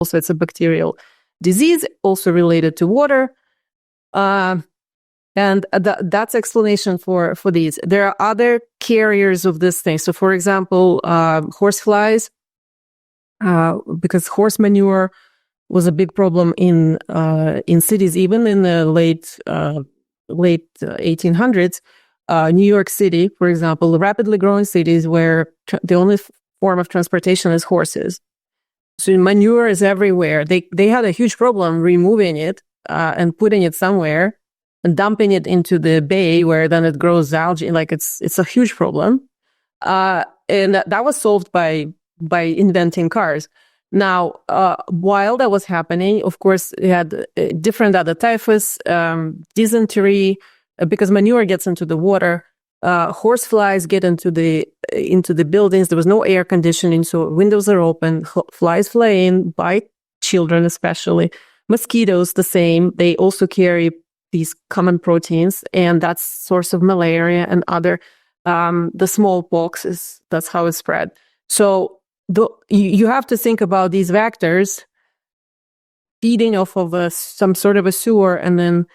Also, it's a bacterial disease, also related to water. And that's explanation for these. There are other carriers of this thing. So, for example, horseflies, because horse manure was a big problem in cities, even in the late 1800s. New York City, for example, rapidly growing cities where the only form of transportation is horses. So manure is everywhere. They had a huge problem removing it and putting it somewhere and dumping it into the bay where then it grows algae. Like it's a huge problem. And that was solved by inventing cars. Now, while that was happening, of course, you had different other typhus, dysentery, because manure gets into the water. Horseflies get into the buildings. There was no air conditioning, so windows are open. Flies fly in, bite children especially. Mosquitoes, the same. They also carry these common proteins, and that's source of malaria and other. The smallpox that's how it spread. So you have to think about these vectors feeding off of some sort of a sewer and then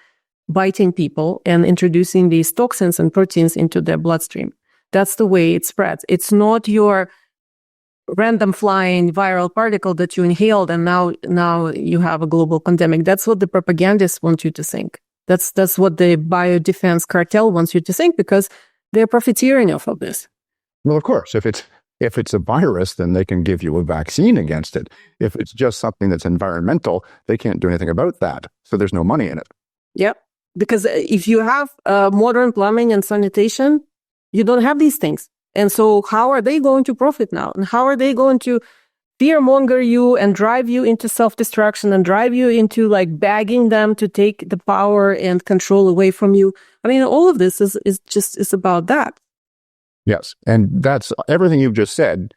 biting people and introducing these toxins and proteins into their bloodstream. That's the way it spreads. It's not your random flying viral particle that you inhaled and now you have a global pandemic. That's what the propagandists want you to think. That's what the biodefense cartel wants you to think, because they're profiteering off of this. Well, of course, if it's a virus, then they can give you a vaccine against it. If it's just something that's environmental, they can't do anything about that. So there's no money in it. Yep. Because if you have modern plumbing and sanitation, you don't have these things. And so how are they going to profit now? And how are they going to fearmonger you and drive you into self-destruction and drive you into like begging them to take the power and control away from you? I mean, all of this is about that. Yes. And that's everything you've just said.